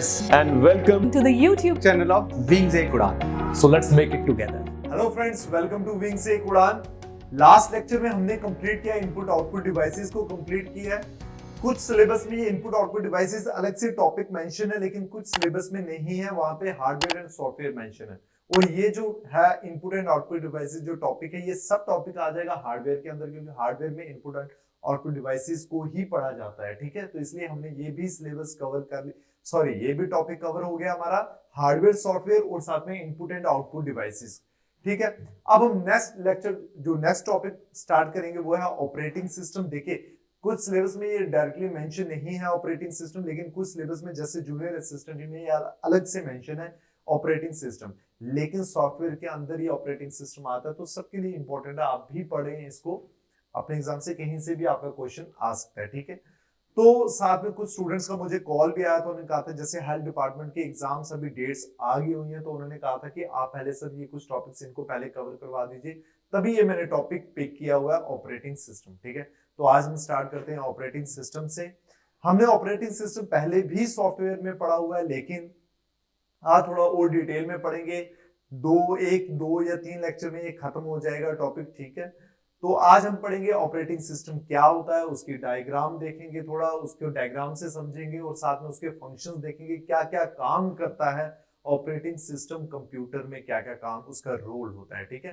friends, and welcome to the YouTube channel of Wings Ek Udan. So let's make it together. Hello friends, welcome to Wings Ek Udaan. Last lecture में हमने complete किया input output devices को complete किया है। कुछ syllabus में ये input output devices अलग से टॉपिक मेंशन है, लेकिन कुछ सिलेबस में नहीं है, वहां पे हार्डवेयर एंड सॉफ्टवेयर मेंशन है। और ये जो है इनपुट एंड आउटपुट डिवाइसेस जो टॉपिक है, ये सब टॉपिक आ जाएगा हार्डवेयर के अंदर, क्योंकि हार्डवेयर में इनपुट एंड आउटपुट डिवाइसेस को ही पढ़ा जाता है। ठीक है, तो इसलिए हमने ये भी सिलेबस कवर कर ली, सॉरी ये भी टॉपिक कवर हो गया हमारा हार्डवेयर सॉफ्टवेयर और साथ में इनपुट एंड आउटपुट डिवाइसेस। ठीक है, अब हम नेक्स्ट लेक्चर जो नेक्स्ट टॉपिक स्टार्ट करेंगे वो है ऑपरेटिंग सिस्टम। देखिए कुछ सिलेबस में ये डायरेक्टली मेंशन नहीं है ऑपरेटिंग सिस्टम, लेकिन कुछ सिलेबस में जैसे जूनियर असिस्टेंट में ये अलग से मेंशन है ऑपरेटिंग सिस्टम, लेकिन सॉफ्टवेयर के अंदर ये ऑपरेटिंग सिस्टम आता है, तो सबके लिए इंपॉर्टेंट है। आप भी पढ़ें इसको, अपने एग्जाम से कहीं से भी आपका क्वेश्चन आ सकता है। ठीक है, तो साथ में कुछ स्टूडेंट्स का मुझे कॉल भी आया, तो उन्होंने कहा था जैसे हेल्थ डिपार्टमेंट के एग्जाम्स अभी डेट्स आ गई हुई हैं, तो उन्होंने कहा था कि आप पहले सर ये कुछ टॉपिक्स इनको पहले कवर करवा दीजिए, तभी ये मैंने टॉपिक पिक किया हुआ है ऑपरेटिंग सिस्टम। ठीक है, तो आज हम स्टार्ट करते हैं ऑपरेटिंग सिस्टम से। हमने ऑपरेटिंग सिस्टम पहले भी सॉफ्टवेयर में पढ़ा हुआ है, लेकिन आज थोड़ा और डिटेल में पढ़ेंगे। दो या तीन लेक्चर में ये खत्म हो जाएगा टॉपिक। ठीक है, तो आज हम पढ़ेंगे ऑपरेटिंग सिस्टम क्या होता है, उसकी डायग्राम देखेंगे, थोड़ा उसके डायग्राम से समझेंगे और साथ में उसके फंक्शंस देखेंगे, क्या क्या काम करता है ऑपरेटिंग सिस्टम, कंप्यूटर में क्या क्या काम उसका रोल होता है। ठीक है,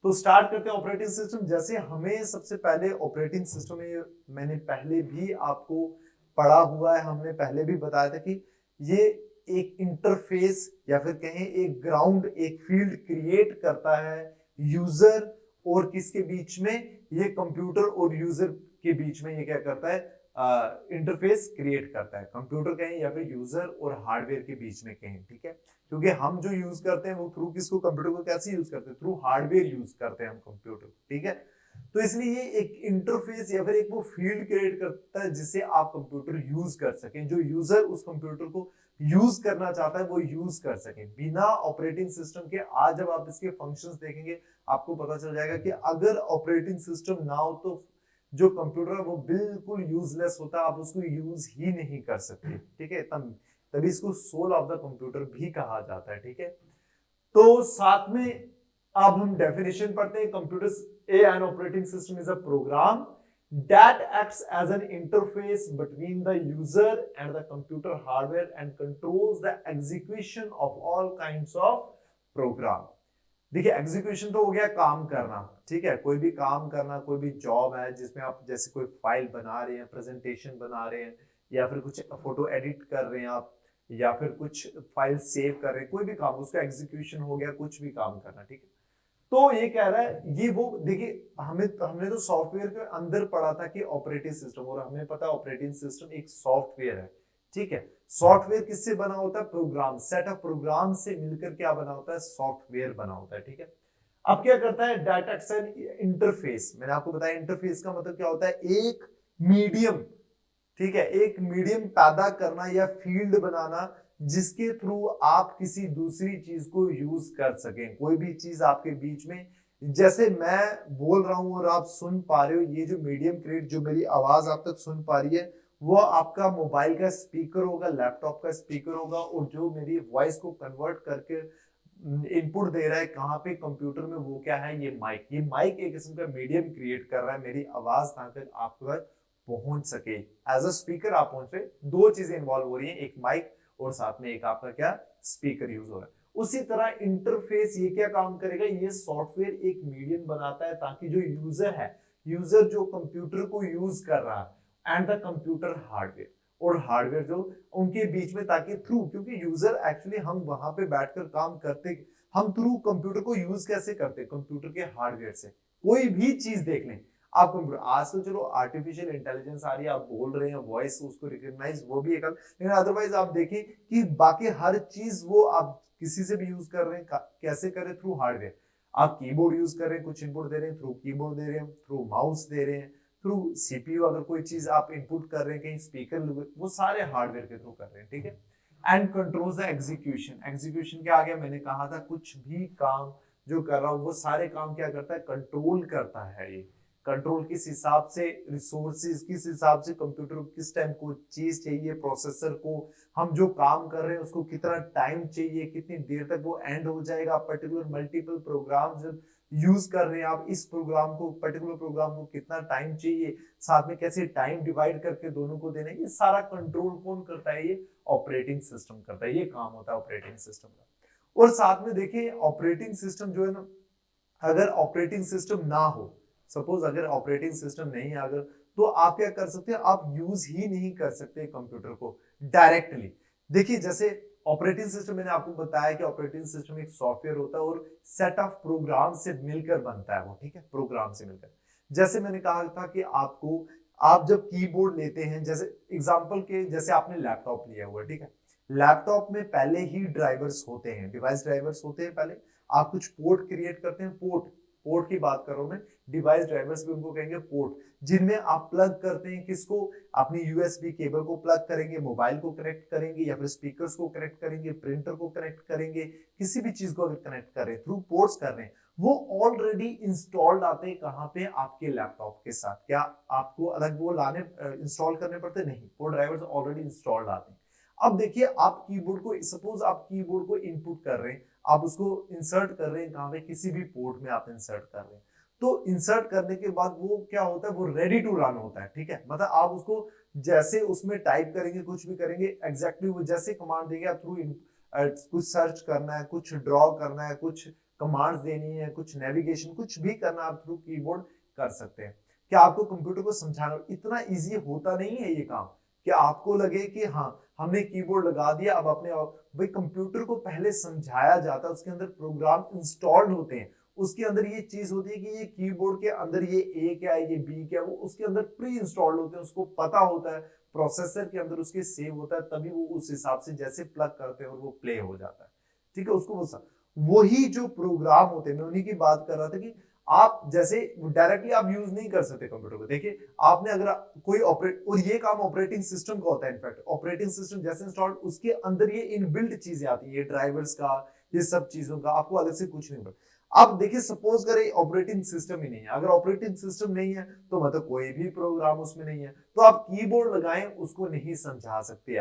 तो स्टार्ट करते हैं ऑपरेटिंग सिस्टम। जैसे हमें सबसे पहले ऑपरेटिंग सिस्टम में मैंने पहले भी आपको पढ़ा हुआ है, हमने पहले भी बताया था कि ये एक इंटरफेस या फिर कहें एक ग्राउंड, एक फील्ड क्रिएट करता है यूजर और किसके बीच में, ये कंप्यूटर और यूजर के बीच में ये क्या करता है, इंटरफेस क्रिएट करता है। कंप्यूटर कहें या फिर यूजर और हार्डवेयर के बीच में कहें। ठीक है, क्योंकि हम जो यूज करते हैं वो थ्रू किसको, कंप्यूटर को कैसे यूज करते हैं, थ्रू हार्डवेयर यूज करते हैं हम कंप्यूटर। ठीक है, तो इसलिए ये एक इंटरफेस या फिर एक वो फील्ड क्रिएट करता है जिससे आप कंप्यूटर यूज कर सकें, जो यूजर उस कंप्यूटर को यूज करना चाहता है वो यूज कर सके बिना ऑपरेटिंग सिस्टम के। आज जब आप इसके फंक्शंस देखेंगे आपको पता चल जाएगा कि अगर ऑपरेटिंग सिस्टम ना हो तो जो कंप्यूटर है वो बिल्कुल यूजलेस होता है, आप उसको यूज ही नहीं कर सकते। ठीक है, तभी इसको सोल ऑफ द कंप्यूटर भी कहा जाता है। ठीक है, तो साथ में अब हम डेफिनेशन पढ़ते हैं। Computer an operating system is a program that acts as an interface between the user and the computer hardware and controls the execution of all kinds of program। देखिए एग्जीक्यूशन तो हो गया काम करना। ठीक है, कोई भी काम करना, कोई भी जॉब है जिसमें आप जैसे कोई फाइल बना रहे हैं, प्रेजेंटेशन बना रहे हैं, या फिर कुछ फोटो एडिट कर रहे हैं आप, या फिर कुछ फाइल सेव कर रहे हैं, कोई भी काम, उसका एग्जीक्यूशन हो गया, कुछ भी काम करना। ठीक है, तो ये कह रहा है ये वो, देखिए हमने तो सॉफ्टवेयर के अंदर पढ़ा था कि ऑपरेटिंग सिस्टम, और हमें पता है ऑपरेटिंग सिस्टम एक सॉफ्टवेयर है। ठीक है, सॉफ्टवेयर किससे बना होता है, प्रोग्राम, सेट ऑफ प्रोग्राम से मिलकर क्या बना होता है, सॉफ्टवेयर बना होता है। ठीक है, अब क्या करता है, डाटा एक्सेस इंटरफेस, मैंने आपको बताया इंटरफेस का मतलब क्या होता है, एक मीडियम। ठीक है, एक मीडियम पैदा करना या फील्ड बनाना जिसके थ्रू आप किसी दूसरी चीज को यूज कर सकें, कोई भी चीज आपके बीच में, जैसे मैं बोल रहा हूं और आप सुन पा रहे हो, ये जो मीडियम क्रिएट, जो मेरी आवाज आप तक सुन पा रही है, वो आपका मोबाइल का स्पीकर होगा, लैपटॉप का स्पीकर होगा, और जो मेरी वॉइस को कन्वर्ट करके इनपुट दे रहा है कहाँ पे, कंप्यूटर में, वो क्या है, ये माइक। ये माइक एक किस्म का मीडियम क्रिएट कर रहा है मेरी आवाज ताकि आप तक पहुंच सके, एज अ स्पीकर आप पहुंच रहे। दो चीजें इन्वॉल्व हो रही है, एक माइक और साथ में एक आपका क्या, स्पीकर यूज हो रहा है। उसी तरह इंटरफेस ये क्या काम करेगा, ये सॉफ्टवेयर एक मीडियम बनाता है ताकि जो यूजर है, यूजर जो कंप्यूटर को यूज कर रहा है एंड द कंप्यूटर हार्डवेयर, और हार्डवेयर जो उनके बीच में, ताकि थ्रू, क्योंकि यूजर एक्चुअली हम वहां पे बैठकर काम करते, हम थ्रू कंप्यूटर को यूज कैसे करते, कंप्यूटर के हार्डवेयर से। कोई भी चीज देख लें आप कंप्यूटर, आज तो चलो आर्टिफिशियल इंटेलिजेंस आ रही है, आप बोल रहे हैं, वॉइस उसको रिकॉग्नाइज, वो भी एक, लेकिन अदरवाइज आप देखें कि बाकी हर चीज वो आप किसी से भी यूज कर रहे हैं, कैसे करें, थ्रू हार्डवेयर। आप कीबोर्ड यूज कर रहे हैं, कुछ इनपुट दे रहे हैं, थ्रू कीबोर्ड दे रहे हैं, थ्रू माउस दे रहे हैं, थ्रू सीपीयू, अगर कोई चीज आप इनपुट कर रहे हैं, कहीं स्पीकर, वो सारे हार्डवेयर के थ्रू कर रहे हैं। ठीक है, and controls the execution. Execution क्या आ गया, मैंने कहा था कुछ भी काम जो कर रहा हूं वो सारे काम क्या करता है, कंट्रोल करता है ये। कंट्रोल किस हिसाब से, रिसोर्सेज किस हिसाब से, कंप्यूटर को किस टाइम को चीज चाहिए, प्रोसेसर को हम जो काम कर रहे हैं उसको कितना टाइम चाहिए, कितनी देर तक वो एंड हो जाएगा, पर्टिकुलर मल्टीपल प्रोग्राम जब यूज कर रहे हैं आप, इस प्रोग्राम को, पर्टिकुलर प्रोग्राम को कितना टाइम चाहिए, साथ में कैसे टाइम डिवाइड करके दोनों को देना है, ये सारा कंट्रोल कौन करता है? ये ऑपरेटिंग सिस्टम करता है। ये काम होता है ऑपरेटिंग सिस्टम का। और साथ में देखिए ऑपरेटिंग सिस्टम जो है ना, अगर ऑपरेटिंग सिस्टम ना हो, सपोज अगर ऑपरेटिंग सिस्टम नहीं है अगर, तो आप क्या कर सकते हैं? आप यूज ही नहीं कर सकते कंप्यूटर को डायरेक्टली। देखिए जैसे ऑपरेटिंग सिस्टम, मैंने आपको बताया कि ऑपरेटिंग सिस्टम एक सॉफ्टवेयर होता है और सेट ऑफ प्रोग्राम से मिलकर बनता है वो, ठीक है, प्रोग्राम से मिलकर। जैसे मैंने कहा था कि आपको, आप जब कीबोर्ड लेते हैं, जैसे एग्जांपल के, जैसे आपने लैपटॉप लिया हुआ है, ठीक है, लैपटॉप में पहले ही ड्राइवर्स होते हैं, डिवाइस ड्राइवर्स होते हैं पहले। आप कुछ पोर्ट क्रिएट करते हैं, पोर्ट की बात कर रहा हूं मैं, डिवाइस ड्राइवर्स भी उनको कहेंगे पोर्ट, जिनमें आप प्लग करते हैं किसको? अपनी यूएसबी केबल को प्लग करेंगे, मोबाइल को कनेक्ट करेंगे, या फिर स्पीकर्स को कनेक्ट करेंगे, प्रिंटर को कनेक्ट करेंगे, किसी भी चीज को अगर कनेक्ट कर रहे हैं थ्रू पोर्ट्स कर रहे हैं, वो ऑलरेडी इंस्टॉल्ड आते हैं कहां पे? आपके लैपटॉप के साथ। क्या आपको अलग वो लाने, इंस्टॉल करने पड़ते? नहीं, वो ड्राइवर्स ऑलरेडी इंस्टॉल्ड आते हैं। अब देखिए आप कीबोर्ड को, सपोज आप कीबोर्ड को इनपुट कर रहे हैं, आप उसको इंसर्ट कर रहे हैं कहां पे? किसी भी पोर्ट में आप इंसर्ट कर रहे हैं, तो इंसर्ट करने के बाद वो क्या होता है? वो रेडी टू रन होता है, ठीक है, मतलब आप उसको जैसे उसमें टाइप करेंगे, कुछ भी करेंगे, एग्जैक्टली वो जैसे कमांड देंगे आप थ्रू, कुछ सर्च करना है, कुछ ड्रॉ करना है, कुछ कमांड्स देनी है, कुछ नेविगेशन, कुछ भी करना आप थ्रू कीबोर्ड कर सकते हैं। क्या आपको कंप्यूटर को समझाना इतना इजी होता नहीं है ये काम कि आपको लगे कि हाँ हमने कीबोर्ड लगा दिया, अब अपने भाई कंप्यूटर को पहले समझाया जाता है, उसके अंदर प्रोग्राम इंस्टॉल्ड होते हैं, उसके अंदर ये चीज होती है कि ये कीबोर्ड के अंदर ये ए क्या है, ये बी क्या है, वो उसके अंदर प्री इंस्टॉल्ड होते हैं, उसको पता होता है, प्रोसेसर के अंदर उसके सेव होता है, तभी वो उस हिसाब से जैसे प्लग करते हैं और वो प्ले हो जाता है, ठीक है, उसको वो वही जो प्रोग्राम होते हैं, मैं उन्हीं की बात कर रहा था कि आप जैसे डायरेक्टली आप यूज नहीं कर सकते कंप्यूटर को। देखिए आपने अगर कोई ऑपरेट, और ये काम ऑपरेटिंग सिस्टम का होता है, इनफैक्ट ऑपरेटिंग सिस्टम जैसे इंस्टॉल्ड, उसके अंदर ये इनबिल्ट चीजें आती है, ड्राइवर्स का, ये सब चीजों का, आपको अलग से कुछ नहीं पड़ता। अब देखिए सपोज करें ऑपरेटिंग सिस्टम ही नहीं है, अगर ऑपरेटिंग सिस्टम नहीं है तो मतलब कोई भी प्रोग्राम उसमें नहीं है, तो आप कीबोर्ड लगाएं उसको नहीं समझा सकते।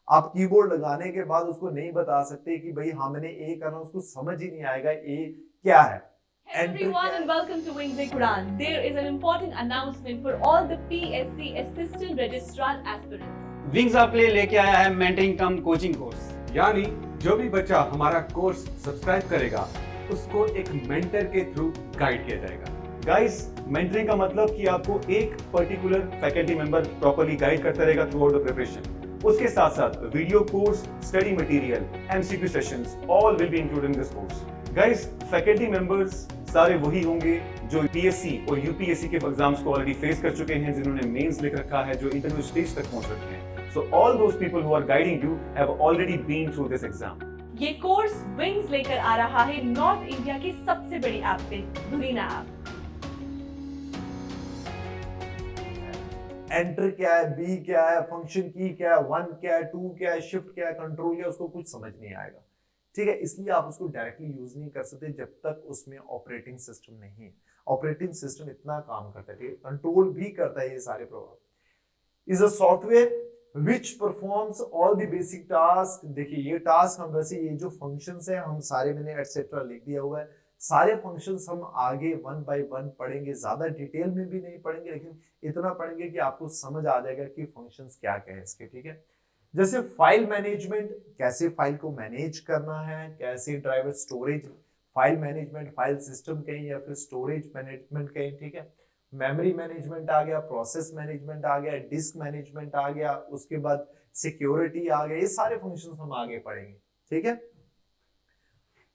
आप कीबोर्ड लगाने के बाद उसको नहीं बता सकते कि भाई हाँ मैंने ए करना, उसको समझ ही नहीं आएगा ए क्या है। Hey everyone and welcome to Wings Quran. There is an important announcement for all the PSC Assistant Registrar aspirants. Wings आपके लिए लेके आया है मेंटरिंग कम कोचिंग कोर्स। यानी जो भी बच्चा हमारा कोर्स सब्सक्राइब करेगा उसको एक मेंटर के थ्रू गाइड किया जाएगा। गाइस, मेंटरिंग का मतलब कि आपको एक particular faculty member properly guide करता रहेगा थ्रू आउट द प्रिपरेशन। उसके साथ साथ video course, study material, MCQ sessions all will be included in this course. Guys, faculty members सारे वही होंगे जो पीएससी और यूपीएससी के एग्जाम्स को ऑलरेडी फेस कर चुके हैं, जिन्होंने मेंस लिख रखा है, जो इंटरव्यू स्टेज तक पहुंच रखे हैं। So all those people who are guiding you have already been through this exam. ये कोर्स विंग्स लेकर आ रहा है नॉर्थ इंडिया की सबसे बड़ी ऐप पे, धुरीना ऐप। एंटर क्या है, बी क्या है, फंक्शन की क्या है, 1 क्या है, 2 क्या है, शिफ्ट क्या है, कंट्रोल क्या है, उसको कुछ समझ नहीं आएगा, ठीक है। इसलिए आप उसको डायरेक्टली यूज नहीं कर सकते जब तक उसमें ऑपरेटिंग सिस्टम नहीं है। ऑपरेटिंग सिस्टम इतना काम करता है, कंट्रोल भी करता है ये सारे program. Is a software which performs all the basic task. देखिए ये टास्क हम वैसे, ये जो फंक्शंस है हम सारे, मैंने एटसेट्रा लिख दिया हुआ है, सारे फंक्शंस हम आगे 1 by 1 पढ़ेंगे, ज्यादा डिटेल में भी नहीं पढ़ेंगे, लेकिन इतना पढ़ेंगे कि आपको समझ आ जाएगा कि फंक्शंस क्या क्या है इसके, ठीक है। जैसे फाइल मैनेजमेंट, कैसे फाइल को मैनेज करना है, कैसे driver storage, file management, file system कहीं या फिर स्टोरेज मैनेजमेंट कहीं, ठीक है। मेमोरी मैनेजमेंट आ गया, प्रोसेस मैनेजमेंट आ गया, डिस्क मैनेजमेंट आ गया, उसके बाद सिक्योरिटी आ गया, ये सारे फंक्शंस हम आगे पढ़ेंगे, ठीक है।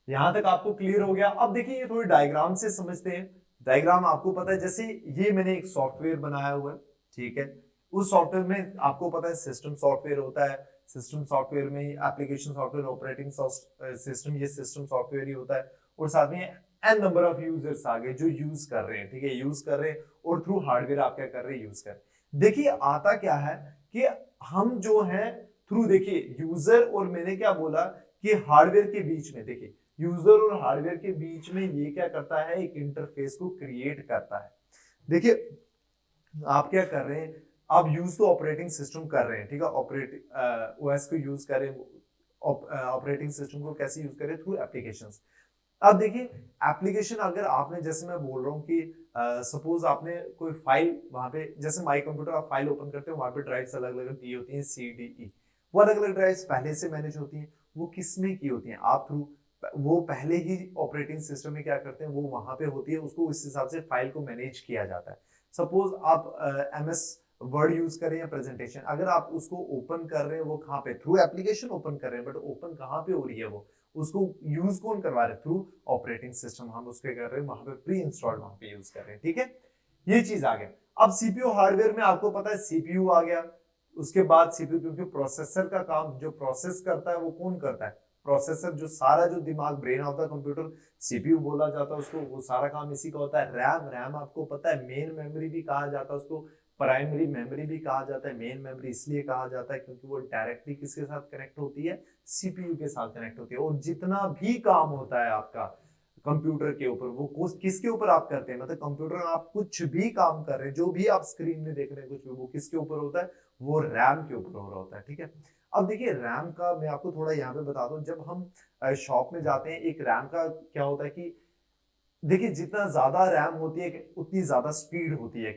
यहां तक आपको क्लियर हो गया। अब देखिए ये थोड़ी डायग्राम से समझते हैं। डायग्राम आपको पता है, जैसे ये मैंने एक सॉफ्टवेयर बनाया हुआ है, ठीक है, उस सॉफ्टवेयर में आपको पता है सिस्टम सॉफ्टवेयर होता है, सिस्टम सॉफ्टवेयर में एप्लीकेशन सॉफ्टवेयर, ऑपरेटिंग सिस्टम, ये सिस्टम सॉफ्टवेयर ही होता है, और साथ में एन नंबर ऑफ यूजर्स आ गए जो यूज कर रहे हैं, ठीक है, यूज कर रहे हैं, और थ्रू हार्डवेयर आप क्या कर रहे हैं, यूज कर रहे हैं। देखिए आता क्या है कि हम जो है थ्रू, देखिए यूजर और मैंने क्या बोला कि हार्डवेयर के बीच में, देखिए यूजर और हार्डवेयर के बीच में ये क्या करता है, एक इंटरफेस को क्रिएट करता है। देखिए आप क्या कर रहे हैं, आप यूज तो ऑपरेटिंग सिस्टम कर रहे हैं, ठीक है, ओएस को यूज करें, ऑपरेटिंग सिस्टम को कैसे यूज करें, थ्रू एप्लीकेशंस। अब देखिए एप्लीकेशन अगर आपने, जैसे मैं बोल रहा हूँ कि सपोज आपने कोई फाइल वहां पे, जैसे माई कंप्यूटर आप फाइल ओपन करते हो, वहां पे ड्राइव्स अलग अलग दी होती हैं, सी डी ई, वो अलग अलग ड्राइव्स पहले से मैनेज होती हैं। वो किस में की होती हैं, आप थ्रू, वो पहले ही ऑपरेटिंग सिस्टम में क्या करते हैं, वो वहां पे होती है, उसको इस हिसाब से फाइल को मैनेज किया जाता है। सपोज आप एमएस वर्ड यूज करें या प्रेजेंटेशन, अगर आप उसको ओपन कर रहे हैं, वो कहाँ पे, थ्रू एप्लीकेशन ओपन कर रहे हैं, बट ओपन कहाँ पे हो रही है, वो उसको यूज कौन करवा रहे हैं, थ्रू ऑपरेटिंग सिस्टम हम उसके कर रहे हैं, वहां पे प्री इंस्टॉल्ड वहां पे यूज कर रहे हैं, ठीक है। ये चीज आ गया। अब सीपीयू हार्डवेयर में आपको पता है सीपीयू आ गया, उसके बाद सीपीयू, क्योंकि प्रोसेसर का काम जो प्रोसेस करता है वो कौन करता है, प्रोसेसर, जो सारा जो दिमाग, brain of the computer CPU बोला जाता है उसको, वो सारा काम इसी का होता है। रैम, रैम आपको पता है मेन मेमोरी भी कहा जाता है उसको, प्राइमरी मेमोरी भी कहा जाता है। मेन मेमोरी इसलिए कहा जाता है क्योंकि वो डायरेक्टली किसके साथ कनेक्ट होती है, सीपीयू के साथ कनेक्ट होती है। और जितना भी काम होता है आपका कंप्यूटर के ऊपर, वो किसके ऊपर आप करते हैं, मतलब कंप्यूटर में आप कुछ भी काम कर रहे हैं, जो भी आप स्क्रीन में देख रहे हैं, कुछ भी, वो किसके ऊपर होता है, वो रैम के ऊपर हो रहा होता है, ठीक है। अब देखिए रैम का मैं आपको थोड़ा यहाँ पे बता दूं, जब हम शॉप में जाते हैं, एक रैम का क्या होता है कि देखिए जितना ज्यादा रैम होती है उतनी ज्यादा स्पीड होती है,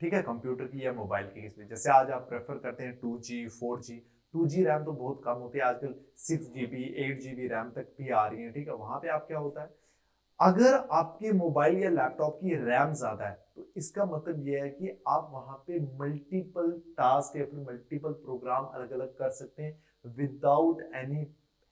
ठीक है, कंप्यूटर की या मोबाइल की। इसलिए जैसे आज आप प्रेफर करते हैं 2G 4G, 2G रैम तो बहुत कम होती है आजकल, 6GB 8GB रैम तक भी आ रही है, ठीक है। वहां पे आप क्या होता है, अगर आपके मोबाइल या लैपटॉप की रैम ज्यादा है तो इसका मतलब यह है कि आप वहां पे मल्टीपल टास्क या फिर मल्टीपल प्रोग्राम अलग अलग कर सकते हैं विदाउट एनी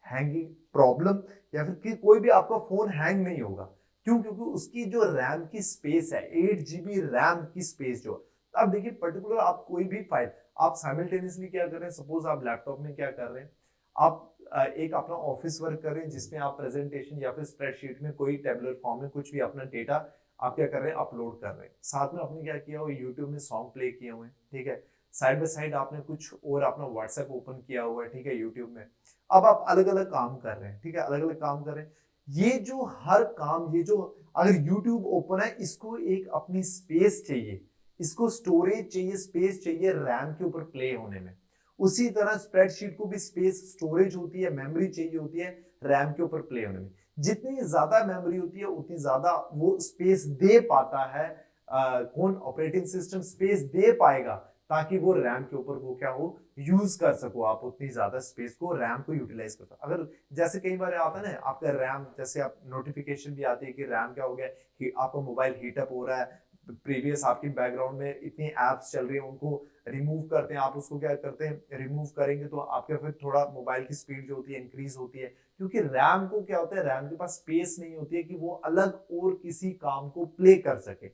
हैंगिंग प्रॉब्लम, या फिर कि कोई भी आपका फोन हैंग नहीं होगा। क्यों, क्योंकि उसकी जो रैम की स्पेस है, 8GB रैम की स्पेस जो, अब देखिए पर्टिकुलर आप कोई भी फाइल आप साइमल्टेनियसली क्या कर रहे हैं, सपोज आप लैपटॉप में क्या कर रहे हैं, आप एक अपना ऑफिस वर्क करें जिसमें आप प्रेजेंटेशन या फिर स्प्रेडशीट में कोई टेबुलर फॉर्म में कुछ भी अपना डेटा आप क्या कर रहे हैं, अपलोड कर रहे हैं। साथ में आपने क्या किया, वो यूट्यूब में सॉन्ग प्ले किए हुए हैं, ठीक है। साइड बाय साइड आपने कुछ और अपना व्हाट्सएप ओपन किया हुआ है, ठीक है, यूट्यूब में। अब आप अलग अलग काम कर रहे हैं, ठीक है, अलग अलग काम कर रहे हैं। ये जो हर काम, ये जो अगर यूट्यूब ओपन है, इसको एक अपनी स्पेस चाहिए, इसको स्टोरेज चाहिए, स्पेस चाहिए रैम के ऊपर प्ले होने में। उसी तरह स्प्रेडशीट को भी स्पेस, स्टोरेज होती है, मेमोरी चाहिए होती है रैम के ऊपर प्ले होने में। जितनी ज्यादा मेमोरी होती है उतनी ज्यादा वो स्पेस दे पाता है, कौन, ऑपरेटिंग सिस्टम स्पेस दे पाएगा ताकि वो रैम के ऊपर वो क्या हो, यूज कर सको आप, उतनी ज्यादा स्पेस को, रैम को यूटिलाइज कर सको। अगर जैसे कई बार आता है ना आपका रैम, जैसे आप नोटिफिकेशन भी आती है कि रैम क्या हो गया, कि आपका मोबाइल हीटअप हो रहा है, प्रीवियस आपकी बैकग्राउंड में इतनी एप्स चल रही है, उनको रिमूव करते हैं, आप उसको क्या करते हैं, रिमूव करेंगे तो आपके फिर थोड़ा मोबाइल की स्पीड जो होती है इंक्रीज होती है, क्योंकि रैम को क्या होता है, रैम के पास स्पेस नहीं होती है कि वो अलग और किसी काम को प्ले कर सके,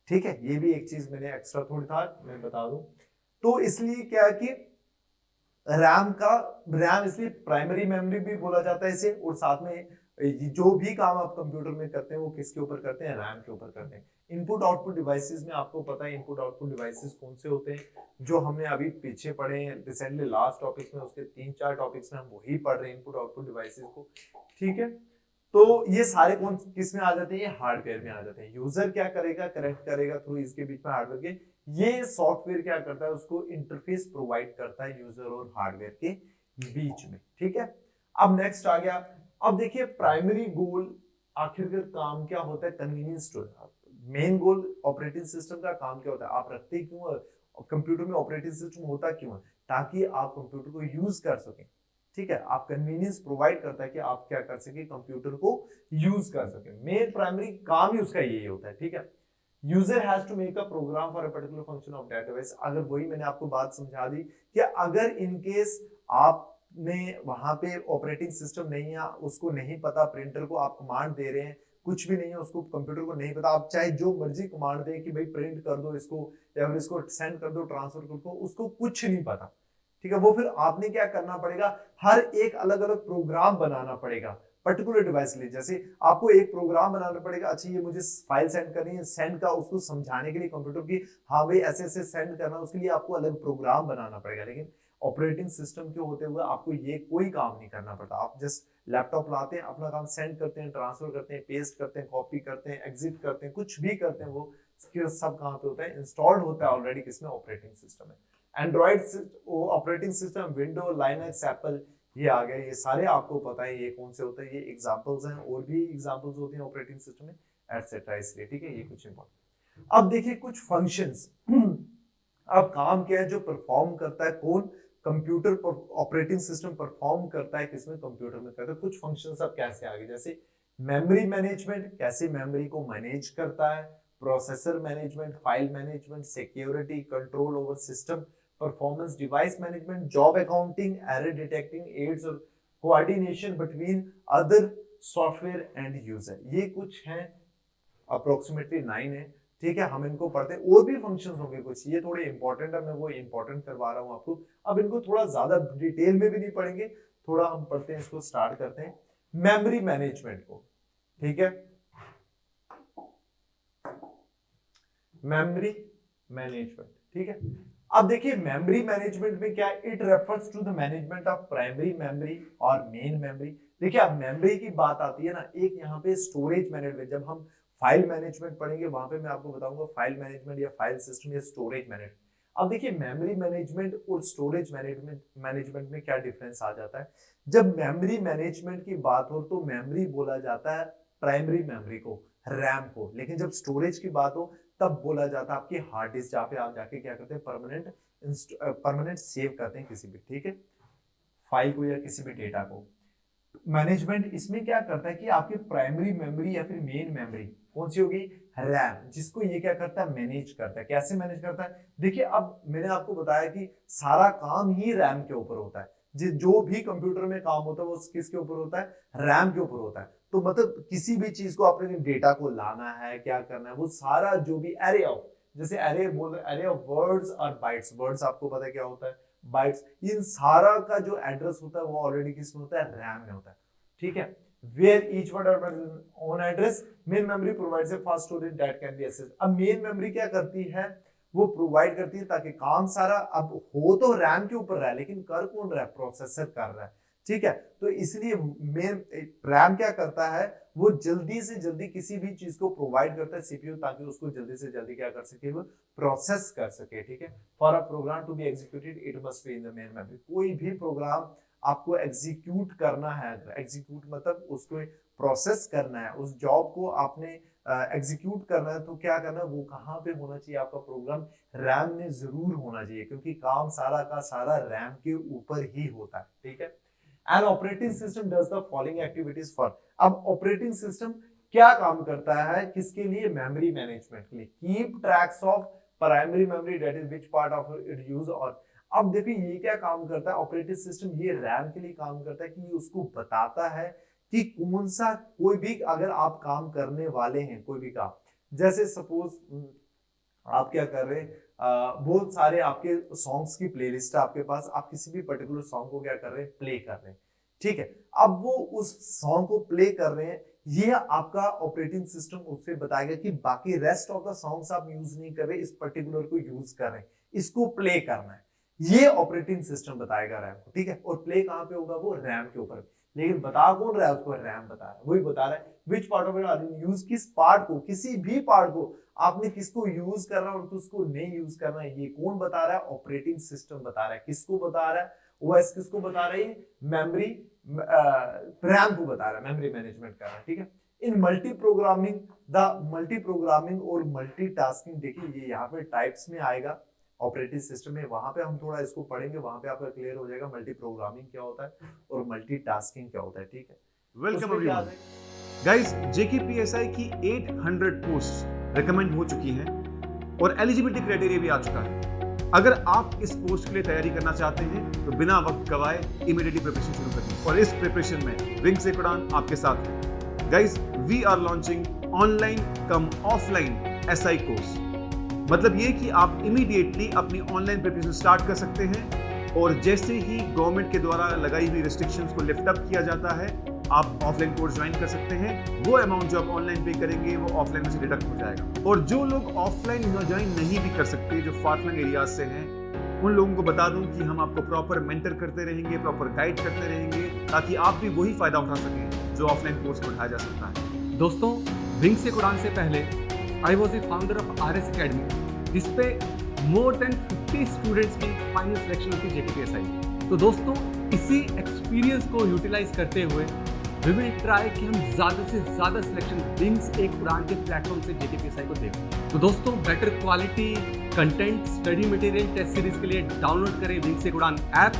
ठीक है। ये भी एक चीज मैंने एक्स्ट्रा थोड़ी था मैं बता दूं, तो इसलिए क्या है कि रैम इसलिए प्राइमरी मेमोरी भी बोला जाता है इसे, और साथ में जो भी काम आप कंप्यूटर में करते हैं वो किसके ऊपर करते हैं, रैम के ऊपर करते हैं। इनपुट आउटपुट डिवाइसेस में आपको पता है इनपुट आउटपुट डिवाइसेस कौन से होते हैं, जो हमने अभी पीछे पढ़े हैं रिसेंटली लास्ट टॉपिक में, उसके 3-4 टॉपिक्स में हम वही पढ़ रहे हैं इनपुट आउटपुट डिवाइसेस को, ठीक है। तो ये सारे कौन किस में आ जाते हैं, ये हार्डवेयर में आ जाते हैं। यूजर क्या करेगा, कनेक्ट करेगा थ्रू इसके बीच में हार्डवेयर के, ये सॉफ्टवेयर क्या करता है, उसको इंटरफेस प्रोवाइड करता है यूजर और हार्डवेयर के बीच में, ठीक है। अब नेक्स्ट आ गया, अब देखिए प्राइमरी गोल आखिरकार काम क्या होता है, convenience two, main goal operating system का काम क्या होता है, आप रखते क्यों कंप्यूटर में ऑपरेटिंग सिस्टम होता क्यों है, ताकि आप कंप्यूटर को यूज कर सकें, ठीक है। आप कन्वीनियंस प्रोवाइड करता है कि आप क्या कर सके, कंप्यूटर को यूज कर सके, मेन प्राइमरी काम ही उसका यही होता है, ठीक है। User has to make a program for a particular function of database. अगर वही मैंने आपको बात समझा दी कि अगर इन केस आपने वहां पे ऑपरेटिंग सिस्टम नहीं है, उसको नहीं पता, प्रिंटर को आप कमांड दे रहे हैं, कुछ भी नहीं है उसको, कंप्यूटर को नहीं पता, आप चाहे जो मर्जी कमांड दें कि भाई प्रिंट कर दो इसको या फिर इसको सेंड कर दो, ट्रांसफर कर दो, उसको कुछ नहीं पता, ठीक है। वो फिर आपने क्या करना पड़ेगा, हर एक अलग अलग प्रोग्राम बनाना पड़ेगा पर्टिकुलर डिवाइस के लिए। जैसे आपको एक प्रोग्राम बनाना पड़ेगा, अच्छा ये मुझे फाइल सेंड करनी है, सेंड का उसको समझाने के लिए कंप्यूटर की, हाँ भाई ऐसे ऐसे सेंड करना, उसके लिए आपको अलग प्रोग्राम बनाना पड़ेगा। लेकिन ऑपरेटिंग सिस्टम के होते हुए आपको ये कोई काम नहीं करना पड़ता, आप जस्ट लैपटॉप लाते हैं, अपना काम सेंड करते हैं, ट्रांसफर करते हैं, पेस्ट करते हैं, कॉपी करते हैं, एग्जिट करते हैं, कुछ भी करते हैं, वो सब कहाँ पे होता है, इंस्टॉल्ड होता है ऑलरेडी किसमें, ऑपरेटिंग सिस्टम में। Android operating system, window, Linux, Apple, ये आ गए, ये सारे आपको पता है ये कौन से होते हैं, ये एग्जांपल्स हैं, और भी एग्जांपल्स होते हैं ऑपरेटिंग सिस्टम में एटसेट्रा, इसलिए ठीक है ये कुछ इंपॉर्टेंट। अब देखिए कुछ फंक्शंस अब काम क्या है जो परफॉर्म करता है, कौन, कंप्यूटर पर ऑपरेटिंग सिस्टम परफॉर्म करता है किसमें, कंप्यूटर में करता है। कुछ फंक्शंस अब कैसे आ गए, जैसे मेमोरी मैनेजमेंट, कैसे मेमोरी को मैनेज करता है, processor management, file management, security, control over system performance, device management, job accounting, error detecting, aids और coordination between other software and user. ये कुछ हैं, अप्रोक्सीमेटली 9 है, ठीक है, हम इनको पढ़ते हैं। और भी फंक्शंस होंगे कुछ, ये थोड़े इंपॉर्टेंट है, मैं वो इंपॉर्टेंट करवा रहा हूँ आपको। अब इनको थोड़ा ज्यादा डिटेल में भी नहीं पढ़ेंगे, थोड़ा हम पढ़ते हैं, इसको स्टार्ट करते हैं मेमोरी मैनेजमेंट को, ठीक है। मेमोरी मैनेजमेंट, ठीक है। अब देखिए मेमोरी मैनेजमेंट में क्या, it refers to the management of primary memory और मेन मेमोरी। देखिए अब मेमोरी की बात आती है ना, एक यहाँ पे स्टोरेज मैनेजमेंट, जब हम फाइल मैनेजमेंट पढ़ेंगे वहां पे मैं आपको बताऊंगा फाइल मैनेजमेंट या फाइल सिस्टम या स्टोरेज मैनेजमेंट। अब देखिए मेमोरी मैनेजमेंट और स्टोरेज मैनेजमेंट में क्या डिफरेंस आ जाता है। जब मेमोरी मैनेजमेंट की बात हो तो मेमोरी बोला जाता है प्राइमरी मेमोरी को, रैम को, लेकिन जब स्टोरेज की बात हो तब बोला जाता है आपकी हार्ड डिस्क, जहाँ पे आप जाके क्या करते हैं, परमानेंट सेव करते हैं किसी भी, ठीक है, फाइल को या किसी भी डेटा को। मैनेजमेंट इसमें क्या करता है कि आपकी प्राइमरी मेमोरी या फिर मेन मेमोरी कौन सी होगी, रैम, जिसको ये क्या करता है, मैनेज करता है। कैसे मैनेज करता है, देखिए अब मैंने आपको बताया कि सारा काम ही रैम के ऊपर होता है, जो भी कंप्यूटर में काम होता है वो किसके ऊपर होता है, रैम के ऊपर होता है। तो मतलब किसी भी चीज को आपने डेटा को लाना है, क्या करना है, वो सारा जो भी एरे ऑफ, जैसे एरे बोल रहे, एरे ऑफ वर्ड्स और बाइट्स, वर्ड्स आपको पता है क्या होता है, बाइट्स, इन सारा का जो एड्रेस होता है वो ऑलरेडी किसमें होता है, रैम में होता है, ठीक है। Where each word has its own address, main memory provides a fast storage that can be accessed। अब मेन मेमोरी क्या करती है, वो प्रोवाइड करती है ताकि काम सारा अब हो तो रैम के ऊपर रहा है, लेकिन कर कौन रहा है, प्रोसेसर कर रहा है, ठीक है। तो इसलिए मेन रैम क्या करता है, वो जल्दी से जल्दी किसी भी चीज को प्रोवाइड करता है सीपीयू, ताकि उसको जल्दी से जल्दी क्या कर सके, वो प्रोसेस कर सके, ठीक है। For a program to be executed it must be in the main memory. कोई भी प्रोग्राम आपको एग्जीक्यूट करना है, एग्जीक्यूट मतलब उसको प्रोसेस करना है, उस जॉब को आपने एग्जीक्यूट करना है, तो क्या करना है, वो कहाँ पे होना चाहिए, आपका प्रोग्राम रैम में जरूर होना चाहिए, क्योंकि काम सारा का सारा रैम के ऊपर ही होता है, ठीक है। N operating system does the following activities for. अब ऑपरेटिंग सिस्टम क्या काम करता है, किसके लिए, मेमोरी मैनेजमेंट के लिए। Keep tracks of primary memory, that is which part of it use. और अब देखिए ये क्या काम करता है, ऑपरेटिंग सिस्टम ये रैम के लिए काम करता है कि ये उसको बताता है कि कौन सा, कोई भी अगर आप काम करने वाले हैं, कोई भी काम, जैसे सपोज आप क्या कर रहे हैं, बहुत सारे आपके सॉन्ग्स की प्लेलिस्ट है आपके पास, आप किसी भी पर्टिकुलर सॉन्ग को क्या कर रहे हैं, प्ले कर रहे हैं, ठीक है। अब वो उस सॉन्ग को प्ले कर रहे हैं, ये आपका ऑपरेटिंग सिस्टम उससे बताएगा कि बाकी रेस्ट ऑफ द सॉन्ग्स आप यूज नहीं कर रहे, इस पर्टिकुलर को यूज कर रहे हैं, इसको प्ले करना है, ये ऑपरेटिंग सिस्टम बताएगा रैम को, ठीक है। और प्ले कहाँ पे होगा, वो रैम के ऊपर, लेकिन बता कौन रहा है, उसको रैम बता रहा है, वही बता रहा है which part of it are use, किस पार्ट को, किसी भी पार्ट को आपने किसको यूज करना और किसको नहीं यूज करना, ये कौन बता रहा है, ऑपरेटिंग सिस्टम बता रहा है। किसको बता रहा है, ओएस किसको बता रहा है, मेमोरी रैम को बता रहा है, मेमोरी मैनेजमेंट कर रहा है, ठीक है। In multi programming, the multi programming और मल्टीटास्किंग, देखिए ये यहाँ पे टाइप्स में आएगा ऑपरेटिंग सिस्टम में, वहां पे हम थोड़ा इसको पढ़ेंगे, वहां पे आपका क्लियर हो जाएगा मल्टी प्रोग्रामिंग क्या होता है और मल्टीटास्किंग क्या होता है, ठीक है। वेलकम एवरीवन गाइस, जेकेपीएसआई की 800 पोस्ट रिकमेंड हो चुकी हैं और एलिजिबिलिटी क्राइटेरिया भी आ चुका है। अगर आप इस पोस्ट के लिए तैयारी करना चाहते हैं तो बिना वक्त गवाए इमीडिएटली प्रिपरेशन शुरू करें, और इस प्रिपरेशन में विंग से उड़ान आपके साथ है। Guys, we are launching online cum offline SI course. मतलब ये कि आप इमीडिएटली अपनी ऑनलाइन प्रिपरेशन स्टार्ट कर सकते हैं, और जैसे ही गवर्नमेंट के द्वारा लगाई हुई रिस्ट्रिक्शंस को लिफ्ट अप किया जाता है, आप ऑफलाइन कोर्स ज्वाइन कर सकते हैं। वो अमाउंट जो आप ऑनलाइन पे करेंगे वो ऑफलाइन में से डिडक्ट हो जाएगा। और जो लोग ऑफलाइन ज्वाइन नहीं भी कर सकते, जो फार फ्लंग एरियाज से हैं, उन लोगों को बता दूं कि हम आपको प्रॉपर मेंटर करते रहेंगे, प्रॉपर गाइड करते रहेंगे, ताकि आप भी वही फायदा उठा सकें जो ऑफलाइन कोर्स में उठाया जा सकता है। दोस्तों, विंग से उड़ान से पहले I was the founder of RS Academy, जिस पे मोर देन 50 स्टूडेंट्स की फाइनल सिलेक्शन होती है JKPSI। तो दोस्तों इसी एक्सपीरियंस को यूटिलाइज करते हुए वी विल ट्राई कि हम ज़्यादा से ज़्यादा सिलेक्शन विंग्स एक उड़ान के प्लेटफॉर्म से JKPSI को दें। तो दोस्तों better quality content, study material, test series के लिए डाउनलोड करें विंग्स एक उड़ान ऐप।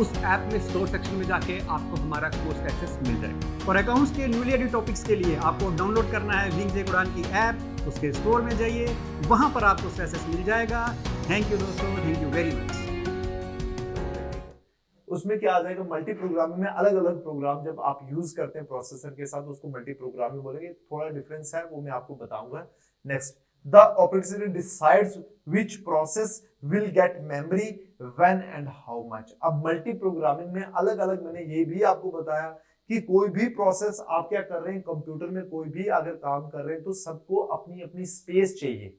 उस ऐप में स्टोर सेक्शन में जाके आपको हमारा कोर्स एक्सेस मिल जाएगा। और अकाउंट्स के न्यूली एडेड टॉपिक्स के लिए आपको डाउनलोड करना है विंग्स एक उड़ान की ऐप, उसके स्टोर में जाइए, वहां पर आपको उसका एक्सेस मिल जाएगा। थैंक यू दोस्तों, थैंक यू वेरी मच। उसमें क्या आ जाएगा, मल्टी प्रोग्रामिंग में अलग अलग प्रोग्राम जब आप यूज करते हैं प्रोसेसर के साथ, उसको मल्टी प्रोग्रामिंग बोलेंगे। थोड़ा डिफरेंस है, वो मैं आपको बताऊंगा next. The operating system decides which process will get memory when and how much. अब मल्टी प्रोग्रामिंग में अलग अलग, मैंने ये भी आपको बताया कि कोई भी प्रोसेस आप क्या कर रहे हैं, कंप्यूटर में कोई भी अगर काम कर रहे हैं तो सबको अपनी अपनी स्पेस चाहिए,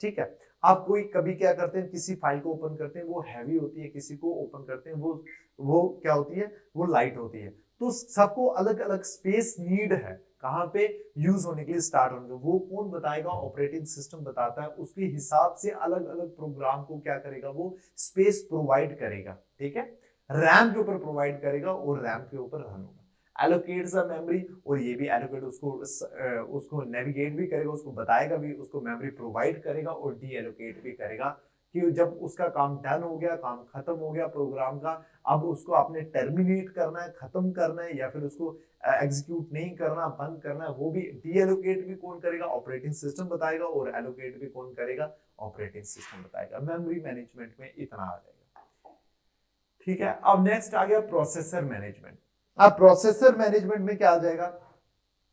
ठीक है। आप कोई कभी क्या करते हैं, किसी फाइल को ओपन करते हैं वो हैवी होती है, किसी को ओपन करते हैं वो क्या होती है, वो लाइट होती है। तो सबको अलग अलग स्पेस नीड है, कहाँ पे यूज होने के लिए स्टार्ट होंगे वो कौन बताएगा, ऑपरेटिंग सिस्टम बताता है। उसके हिसाब से अलग अलग प्रोग्राम को क्या करेगा, वो स्पेस प्रोवाइड करेगा, ठीक है। रैम के ऊपर प्रोवाइड करेगा और रैम के ऊपर रन होगा। एलोकेट्स द मेमोरी, और ये भी एलोकेट उसको नेविगेट भी करेगा, उसको बताएगा भी, उसको मेमोरी प्रोवाइड करेगा और डी एलोकेट भी करेगा कि जब उसका काम डन हो गया, काम खत्म हो गया प्रोग्राम का, अब उसको आपने टर्मिनेट करना है, खत्म करना है, या फिर उसको एग्जीक्यूट नहीं करना, बंद करना है, वो भी डी एलोकेट भी कौन करेगा, ऑपरेटिंग सिस्टम बताएगा, और एलोकेट भी कौन करेगा, ऑपरेटिंग सिस्टम बताएगा। मेमोरी मैनेजमेंट में इतना आ जाएगा, ठीक है। अब नेक्स्ट आ गया प्रोसेसर मैनेजमेंट। अब प्रोसेसर मैनेजमेंट में क्या आ जाएगा,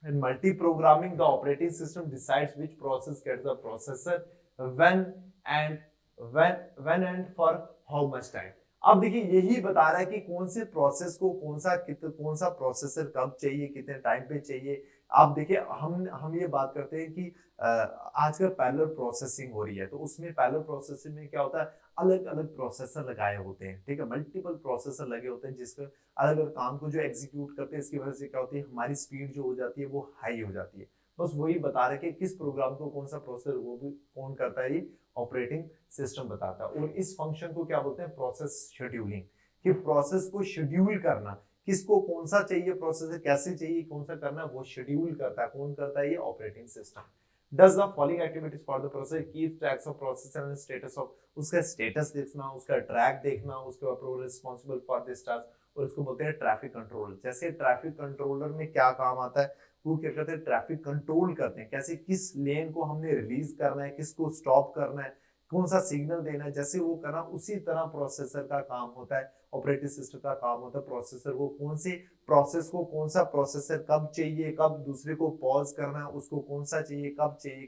in multi-programming the operating system decides which process gets the processor when and for how much time। अब देखिए यही बता रहा है कि कौन से प्रोसेस को कौन सा प्रोसेसर कब चाहिए, कितने टाइम पे चाहिए। आप देखिए हम ये बात करते हैं कि आजकल पैरेलल प्रोसेसिंग हो रही है, तो उसमें पैरेलल प्रोसेसिंग में क्या होता है, अलग अलग प्रोसेसर लगाए होते हैं, ठीक है, मल्टीपल प्रोसेसर लगे होते हैं जिसका अलग अलग काम को जो एग्जीक्यूट करते हैं। इसकी वजह से क्या होती है, हमारी स्पीड जो हो जाती है वो हाई हो जाती है। बस वही बता रहे कि किस प्रोग्राम को कौन सा प्रोसेसर वो भी कौन करता है, ये ऑपरेटिंग सिस्टम बताता है। और इस फंक्शन को क्या बोलते हैं, प्रोसेस शेड्यूलिंग, कि प्रोसेस को शेड्यूल करना, किसको कौन सा चाहिए प्रोसेसर, कैसे चाहिए, कौन सा करना है, वो शेड्यूल करता है। कौन करता है, ये operating system. Does the following activities for the processor, keep tracks of processor and status of, उसका स्टेटस देखना, उसका ट्रैक देखना, उसके बाद रिस्पॉन्सिबल फॉर दिस टास्क, और इसको बोलते हैं ट्रैफिक कंट्रोलर। जैसे ट्रैफिक कंट्रोलर में क्या काम आता है, वो क्या करते हैं, ट्रैफिक कंट्रोल करते हैं, कैसे किस लेन को हमने रिलीज करना है, किसको स्टॉप करना है, कौन सा सिग्नल देना है, जैसे वो करना, उसी तरह प्रोसेसर का काम होता है, ऑपरेटिंग सिस्टम का काम होता है। प्रोसेसर को कौन से प्रोसेस को कौन सा प्रोसेसर कब चाहिए, कब दूसरे को पॉज करना है, उसको कौन सा चाहिए, कब चाहिए,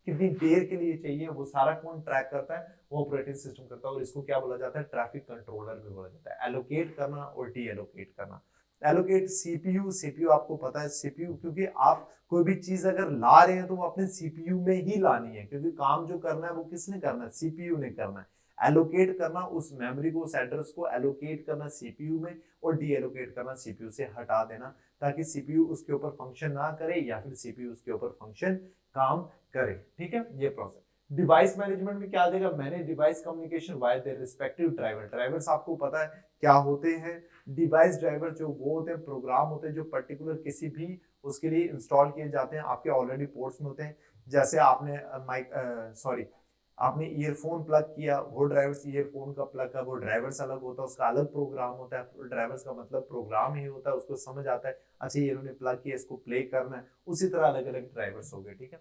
कितनी देर के लिए चाहिए, वो सारा कौन ट्रैक करता है, वो ऑपरेटिंग सिस्टम करता है। और इसको क्या बोला जाता है, ट्रैफिक कंट्रोलर भी बोला जाता है। एलोकेट करना और डी एलोकेट करना। एलोकेट सीपीयू आपको पता है, सीपीयू क्योंकि आप कोई भी चीज अगर ला रहे हैं तो वो अपने सीपीयू में ही लानी है, क्योंकि काम जो करना है वो किसने करना है, सीपीयू ने करना है। एलोकेट करना, उस मेमोरी को, उस एड्रेस को एलोकेट करना सीपीयू में, और डी एलोकेट करना, सीपीयू से हटा देना, ताकि सीपीयू उसके ऊपर फंक्शन ना करे या फिर सीपीयू उसके ऊपर फंक्शन काम करे, ठीक है। ये प्रोसेस। डिवाइस मैनेजमेंट में क्या आ जाएगा, manage device communication wise their respective driver. Drivers आपको पता है क्या होते हैं, डिवाइस ड्राइवर जो वो होते हैं, प्रोग्राम होते हैं जो पर्टिकुलर किसी भी उसके लिए इंस्टॉल किए जाते हैं, आपके ऑलरेडी पोर्ट्स में होते हैं। जैसे आपने आपने ईयरफोन प्लग किया, वो ड्राइवर्स ईयरफोन का प्लग का वो ड्राइवर्स अलग होता है, उसका अलग प्रोग्राम होता है। ड्राइवर्स का मतलब प्रोग्राम ही होता है, उसको समझ आता है, अच्छा ये इन्होंने प्लग किया, इसको प्ले करना है। उसी तरह अलग अलग ड्राइवर्स हो गए, ठीक है।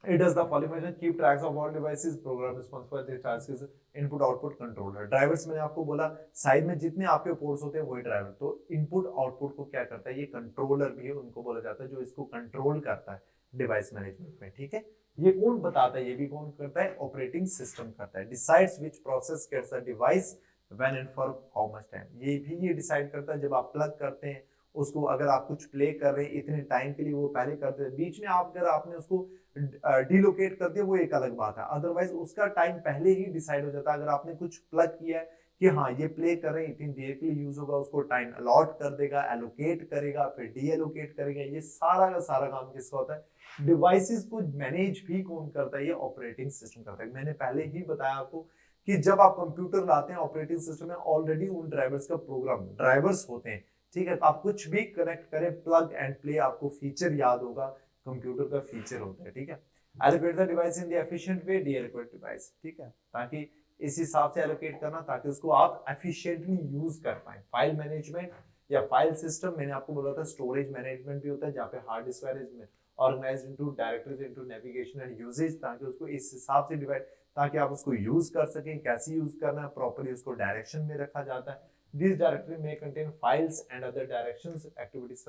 It does the following function, keep tracks of all devices, program responsible for this task is input output controller। Drivers मैंने आपको बोला साइड में जितने आपके पोर्ट्स होते हैं वही ड्राइवर। तो इनपुट आउटपुट को क्या करता है, ये कंट्रोलर भी है, उनको बोला जाता है जो इसको कंट्रोल करता है डिवाइस मैनेजमेंट में, ठीक है। ये कौन बताता है, ये भी कौन करता है, ऑपरेटिंग सिस्टम करता है। Decides which process gets a device when and for how much time. ये डिसाइड करता है जब आप प्लग करते हैं उसको, अगर आप कुछ प्ले कर रहे हैं इतने टाइम के लिए वो पहले करते हैं, बीच में आप अगर आपने उसको डिलोकेट कर दिया वो एक अलग बात है, अदरवाइज उसका टाइम पहले ही डिसाइड हो जाता है। अगर आपने कुछ प्लग किया है कि हाँ ये प्ले कर रहे हैं, इतनी देर के लिए यूज होगा, उसको टाइम अलॉट कर देगा, एलोकेट करेगा, फिर डी एलोकेट करेगा। ये सारा का सारा काम किसका होता है, डिवाइसेस को मैनेज भी कौन करता है? ये ऑपरेटिंग सिस्टम करता है। मैंने पहले ही बताया आपको कि जब आप कंप्यूटर लाते हैं ऑपरेटिंग सिस्टम में ऑलरेडी उन ड्राइवर्स का प्रोग्राम ड्राइवर्स होते हैं, ठीक है। तो आप कुछ भी कनेक्ट करें, प्लग एंड प्ले, आपको फीचर याद होगा, कंप्यूटर का फीचर होता है, ठीक है। Allocate the device in the efficient way, deallocate device, ठीक है, ताकि इस हिसाब से एलोकेट करना ताकि उसको आप एफिशिएंटली यूज कर पाए। फाइल मैनेजमेंट या फाइल सिस्टम, मैंने आपको बोला था स्टोरेज मैनेजमेंट भी होता है, जहाँ पे hard disk management organized into directories into navigation and usages, ताकि उसको इस हिसाब से डिवाइड, ताकि आप उसको यूज कर सकें, कैसे यूज करना है प्रॉपर्ली, उसको डायरेक्शन में रखा जाता है। दिस डायरेक्टरी में contain files and other directions activities.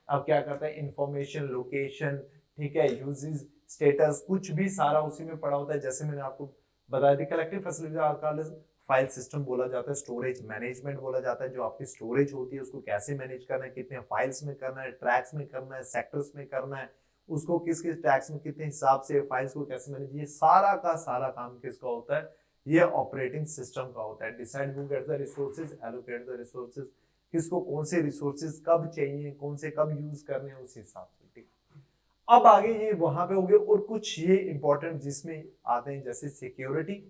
अब क्या करता है, इंफॉर्मेशन, लोकेशन, ठीक है, यूजेस, स्टेटस, कुछ भी सारा उसी में पड़ा होता है। जैसे मैंने आपको बताया थी, कलेक्टिव फैसिलिटी फाइल सिस्टम बोला जाता है, स्टोरेज मैनेजमेंट बोला जाता है, जो आपकी स्टोरेज होती है उसको कैसे मैनेज करना है, कितने फाइल्स में करना है, ट्रैक्स में करना है, सेक्टर्स में करना है, उसको किस किस ट्रैक्स में कितने हिसाब से फाइल्स को कैसे मैनेज, ये सारा का सारा काम किसका होता है? ये ऑपरेटिंग सिस्टम का होता है। Decide who gets the resources, allocate the resources, किसको कौन से रिसोर्सेज कब चाहिए, कौन से कब यूज करने हैं, उस हिसाब से, ठीक। अब आगे ये वहां पे हो गए, और कुछ ये इंपॉर्टेंट जिसमें आते हैं जैसे सिक्योरिटी।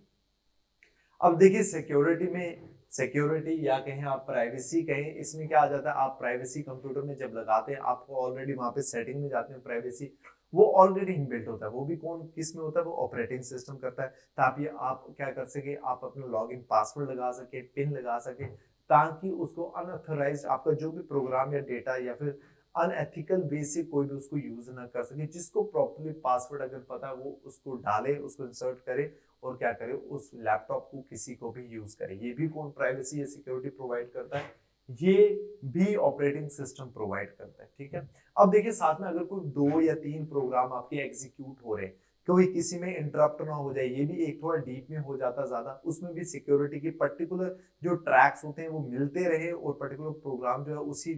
अब देखिए सिक्योरिटी में, सिक्योरिटी या कहें आप प्राइवेसी कहें, इसमें क्या आ जाता है, आप प्राइवेसी कंप्यूटर में जब लगाते हैं, आपको ऑलरेडी वहां पे सेटिंग में जाते हैं, प्राइवेसी वो ऑलरेडी इनबिल्ट होता है। वो भी कौन किस में होता है? वो ऑपरेटिंग सिस्टम करता है, ताकि आप क्या कर सके, आप अपना लॉगिन पासवर्ड लगा सके, पिन लगा सके, ताकि उसको अनऑथराइज्ड आपका जो भी प्रोग्राम या डेटा या फिर अनएथिकल वे से कोई भी उसको यूज ना कर सके। जिसको प्रॉपर्ली पासवर्ड अगर पता है वो उसको डाले, उसको इंसर्ट करे और क्या करे, उस लैपटॉप को किसी को भी यूज करे। ये भी कौन प्राइवेसी या सिक्योरिटी प्रोवाइड करता है? ये भी ऑपरेटिंग सिस्टम प्रोवाइड करता है, ठीक है। अब देखिए साथ में अगर कोई 2 या 3 प्रोग्राम आपके एग्जीक्यूट हो रहे हैं, कोई किसी में इंटरप्ट ना हो जाए, ये भी एक थोड़ा डीप में हो जाता ज्यादा, उसमें भी सिक्योरिटी की पर्टिकुलर जो ट्रैक्स होते हैं वो मिलते रहे और पर्टिकुलर प्रोग्राम जो है उसी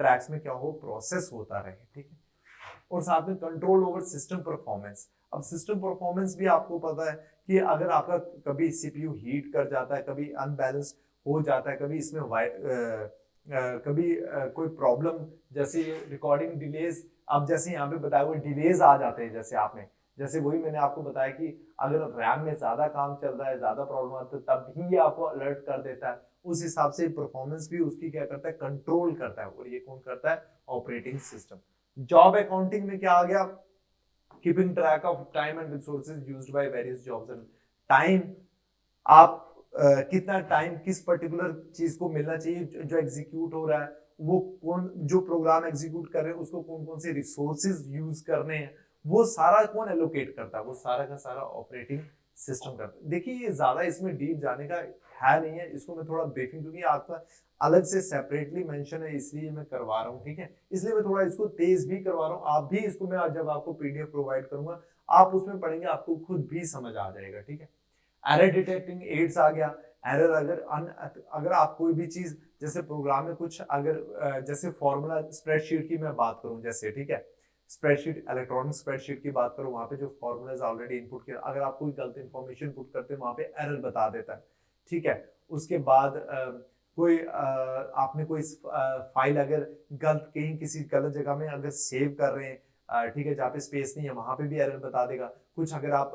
ट्रैक्स में क्या हो, प्रोसेस होता रहे, ठीक है। और साथ में कंट्रोल ओवर सिस्टम परफॉर्मेंस। अब सिस्टम परफॉर्मेंस भी आपको पता है कि अगर आपका कभी सीपीयू हीट कर जाता है, कभी अनबैलेंस हो जाता है, कभी इसमें कभी कोई प्रॉब्लम जैसे रिकॉर्डिंग डिलेज, अब जैसे यहाँ पे बताया हुआ डिलेज आ जाते हैं, जैसे आपने, जैसे वही मैंने आपको बताया कि अगर रैम में ज्यादा काम चल रहा है, ज्यादा प्रॉब्लम आता है, तब भी ये आपको अलर्ट कर देता है। उस हिसाब से परफॉर्मेंस भी उसकी क्या करता है, कंट्रोल करता है, और ये कौन करता है? Operating system. जॉब अकाउंटिंग में क्या आ गया? Keeping track of time and resources used by various jobs and time. आप कितना टाइम किस पर्टिकुलर चीज को मिलना चाहिए, जो एग्जीक्यूट हो रहा है, वो कौन, जो प्रोग्राम एग्जीक्यूट कर रहे हैं उसको कौन कौन से रिसोर्सेज यूज करने हैं, वो सारा कौन एलोकेट करता है? वो सारा का सारा ऑपरेटिंग सिस्टम करता है। देखिए ये ज्यादा इसमें डीप जाने का है नहीं है, इसको मैं थोड़ा ब्रीफिंग, क्योंकि आपका अलग से सेपरेटली मेंशन है इसलिए मैं करवा रहा हूँ, ठीक है। इसलिए मैं थोड़ा इसको तेज भी करवा रहा हूँ। आप भी इसको मैं जब आपको पीडीएफ प्रोवाइड करूंगा आप उसमें पढ़ेंगे, आपको खुद भी समझ आ जाएगा, ठीक है। एरर डिटेक्टिंग एड्स आ गया। एरर अगर आप कोई भी चीज जैसे प्रोग्राम में कुछ अगर जैसे फॉर्मूला स्प्रेडशीट की मैं बात करूं जैसे, ठीक है, स्प्रेडशीट इलेक्ट्रॉनिक स्प्रेडशीट की बात करूं, वहां पे जो फॉर्मूलाज ऑलरेडी इनपुट किया, अगर आप कोई गलत इंफॉर्मेशन पुट करते हैं वहां पे एरर बता देता है, ठीक है। उसके बाद कोई आपने कोई फाइल अगर गलत कहीं किसी गलत जगह में अगर सेव कर रहे हैं, ठीक है, जहाँ पे स्पेस नहीं है वहां पे भी एरर बता देगा। कुछ अगर आप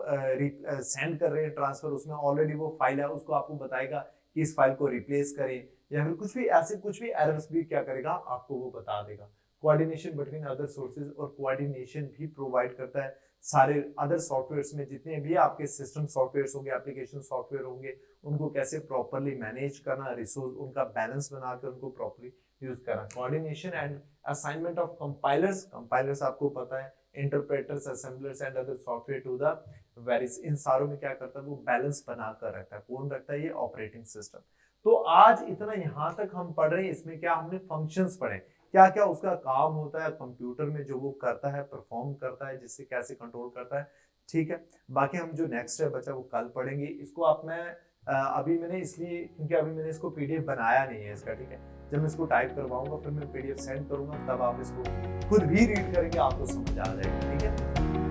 सेंड कर रहे हैं ट्रांसफर, उसमें ऑलरेडी वो फाइल है, उसको आपको बताएगा कि इस फाइल को रिप्लेस करें, या फिर कुछ भी ऐसे कुछ भी एरर्स भी क्या करेगा, आपको वो बता देगा। कोऑर्डिनेशन बिटवीन अदर सोर्सेज, और कोऑर्डिनेशन भी प्रोवाइड करता है सारे अदर सॉफ्टवेयर्स में, जितने भी आपके सिस्टम सॉफ्टवेयर्स होंगे, एप्लीकेशन सॉफ्टवेयर होंगे, उनको कैसे प्रॉपर्ली मैनेज करना, रिसोर्स उनका बैलेंस बना कर उनको प्रॉपर्ली यूज करना। Coordination and assignment of compilers. Compilers आपको पता है, interpreters, assemblers and other software to the various, इन सारों में क्या करता है, वो बैलेंस बनाकर रखता है। कौन रखता है? ये ऑपरेटिंग सिस्टम। तो आज इतना यहाँ तक हम पढ़ रहे हैं, इसमें क्या हमने फंक्शंस पढ़े, क्या क्या उसका काम होता है कंप्यूटर में, जो वो करता है, परफॉर्म करता है, जिससे कैसे कंट्रोल करता है, ठीक है। बाकी हम जो नेक्स्ट है बचा वो कल पढ़ेंगे। इसको आप मैं अभी मैंने इसलिए, क्योंकि अभी मैंने इसको पीडीएफ बनाया नहीं है इसका, ठीक है। जब मैं इसको टाइप करवाऊंगा फिर मैं पीडीएफ सेंड करूंगा, तब आप इसको खुद भी रीड करेंगे, आपको समझ आ जाएगा, ठीक है।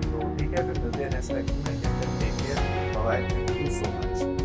तो ठीक है, फिर मिलते हैं नेक्स्ट लेक्चर में। Take care, bye bye, thank you so much.